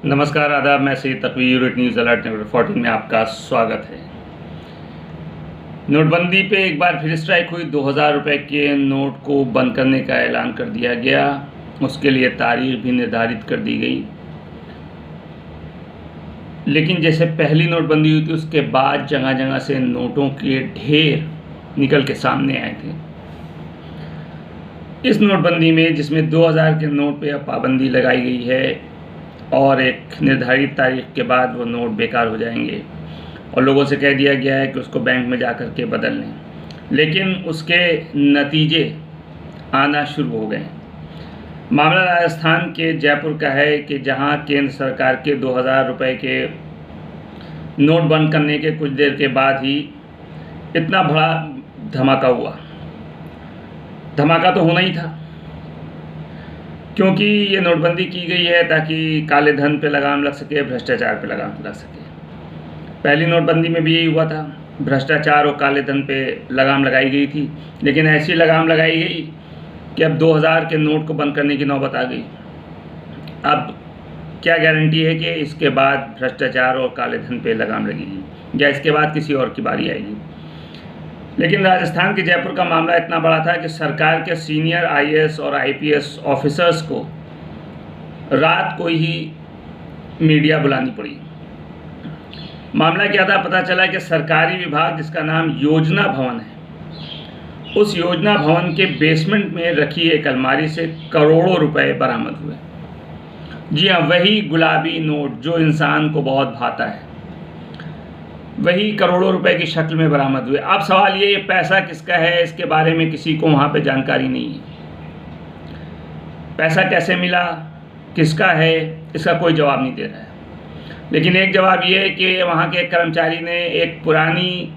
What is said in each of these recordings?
नमस्कार, आदाब। मैं Syed तकवी, unit news alert number 14 में आपका स्वागत है। नोटबंदी पे एक बार फिर स्ट्राइक हुई। 2000 रुपये के नोट को बंद करने का ऐलान कर दिया गया। उसके लिए तारीख भी निर्धारित कर दी गई। लेकिन जैसे पहली नोटबंदी हुई थी, उसके बाद जगह जगह से नोटों के ढेर निकल के सामने आए थे। इस नोटबंदी में, जिसमें 2000 के नोट पे अब पाबंदी लगाई गई है और एक निर्धारित तारीख के बाद वो नोट बेकार हो जाएंगे और लोगों से कह दिया गया है कि उसको बैंक में जा कर के बदल लें। लेकिन उसके नतीजे आना शुरू हो गए। मामला राजस्थान के जयपुर का है कि जहां केंद्र सरकार के 2000 रुपये के नोट बंद करने के कुछ देर के बाद ही इतना बड़ा धमाका हुआ। धमाका तो होना ही था, क्योंकि ये नोटबंदी की गई है ताकि काले धन पे लगाम लग सके, भ्रष्टाचार पे लगाम लग सके। पहली नोटबंदी में भी यही हुआ था, भ्रष्टाचार और काले धन पे लगाम लगाई गई थी। लेकिन ऐसी लगाम लगाई गई कि अब 2000 के नोट को बंद करने की नौबत आ गई। अब क्या गारंटी है कि इसके बाद भ्रष्टाचार और काले धन पे लगाम लगेगी या इसके बाद किसी और की बारी आएगी। लेकिन राजस्थान के जयपुर का मामला इतना बड़ा था कि सरकार के सीनियर आईएएस और आईपीएस ऑफिसर्स को रात को ही मीडिया बुलानी पड़ी। मामला क्या था, पता चला कि सरकारी विभाग जिसका नाम योजना भवन है, उस योजना भवन के बेसमेंट में रखी एक अलमारी से करोड़ों रुपए बरामद हुए। जी हाँ, वही गुलाबी नोट जो इंसान को बहुत भाता है, वही करोड़ों रुपए की शक्ल में बरामद हुए। अब सवाल ये पैसा किसका है, इसके बारे में किसी को वहाँ पे जानकारी नहीं है। पैसा कैसे मिला, किसका है, इसका कोई जवाब नहीं दे रहा है। लेकिन एक जवाब ये है कि वहाँ के एक कर्मचारी ने एक पुरानी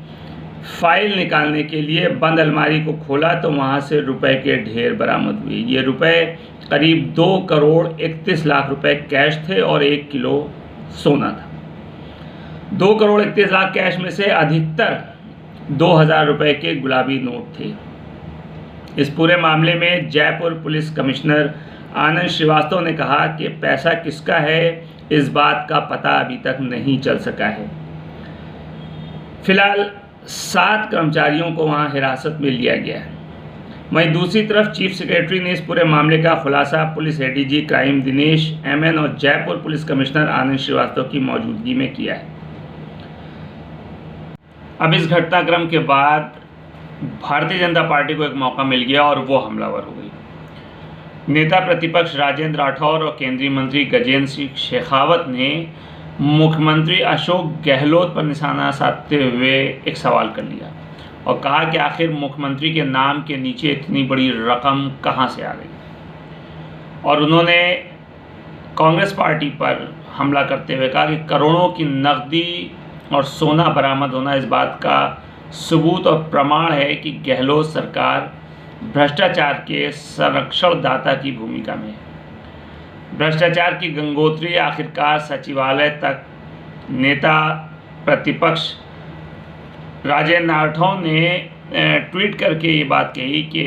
फाइल निकालने के लिए बंद अलमारी को खोला तो वहाँ से रुपए के ढेर बरामद हुए। ये रुपए करीब 2 करोड़ 31 लाख रुपए कैश थे और 1 किलो सोना था। 2 करोड़ 31 लाख कैश में से अधिकतर 2000 रुपये के गुलाबी नोट थे। इस पूरे मामले में जयपुर पुलिस कमिश्नर आनंद श्रीवास्तव ने कहा कि पैसा किसका है, इस बात का पता अभी तक नहीं चल सका है। फिलहाल 7 कर्मचारियों को वहां हिरासत में लिया गया है। वहीं दूसरी तरफ चीफ सेक्रेटरी ने इस पूरे मामले का खुलासा police ADG crime Dinesh MN और जयपुर पुलिस कमिश्नर आनंद श्रीवास्तव की मौजूदगी में किया है। अब इस घटनाक्रम के बाद भारतीय जनता पार्टी को एक मौका मिल गया और वो हमलावर हो गई। नेता प्रतिपक्ष राजेंद्र राठौर और केंद्रीय मंत्री गजेंद्र सिंह शेखावत ने मुख्यमंत्री अशोक गहलोत पर निशाना साधते हुए एक सवाल कर लिया और कहा कि आखिर मुख्यमंत्री के नाम के नीचे इतनी बड़ी रकम कहां से आ गई। और उन्होंने कांग्रेस पार्टी पर हमला करते हुए कहा कि करोड़ों की नकदी और सोना बरामद होना इस बात का सबूत और प्रमाण है कि गहलोत सरकार भ्रष्टाचार के संरक्षणदाता की भूमिका में है। भ्रष्टाचार की गंगोत्री आखिरकार सचिवालय तक। नेता प्रतिपक्ष राजेंद्र राठौर ने ट्वीट करके ये बात कही कि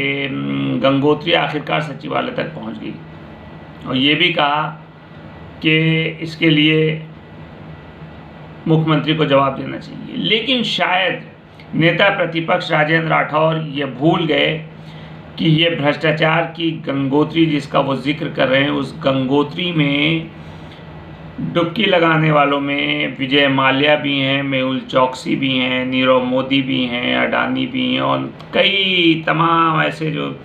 गंगोत्री आखिरकार सचिवालय तक पहुंच गई और ये भी कहा कि इसके लिए मुख्यमंत्री को जवाब देना चाहिए। लेकिन शायद नेता प्रतिपक्ष राजेंद्र राठौर ये भूल गए कि ये भ्रष्टाचार की गंगोत्री जिसका वो जिक्र कर रहे हैं, उस गंगोत्री में डुबकी लगाने वालों में विजय माल्या भी हैं, मेहुल चौकसी भी हैं, नीरव मोदी भी हैं, अडानी भी हैं और कई तमाम ऐसे जो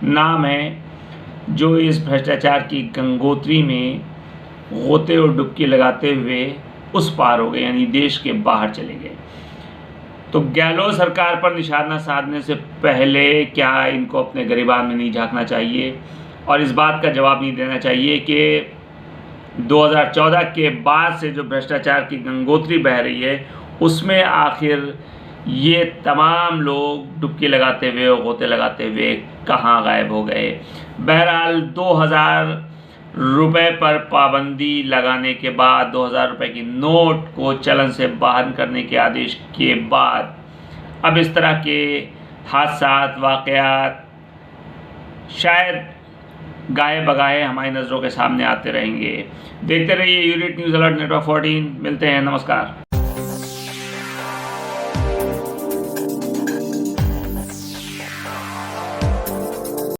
नाम हैं जो इस भ्रष्टाचार की गंगोत्री में गोते और डुबकी लगाते हुए उस पार हो गए, यानी देश के बाहर चले गए। तो गहलोत सरकार पर निशाना साधने से पहले क्या इनको अपने गिरबान में नहीं झांकना चाहिए और इस बात का जवाब नहीं देना चाहिए कि 2014 के बाद से जो भ्रष्टाचार की गंगोत्री बह रही है उसमें आखिर ये तमाम लोग डुबकी लगाते हुए और गोते लगाते हुए कहाँ गायब हो गए। बहरहाल 2000 रुपए पर पाबंदी लगाने के बाद, 2000 रुपए की नोट को चलन से बाहर करने के आदेश के बाद अब इस तरह के हादसात, वाक़यात शायद गाए बगाए हमारी नज़रों के सामने आते रहेंगे। देखते रहिए यूनिट न्यूज़ अलर्ट नेटवर्क 14। मिलते हैं, नमस्कार।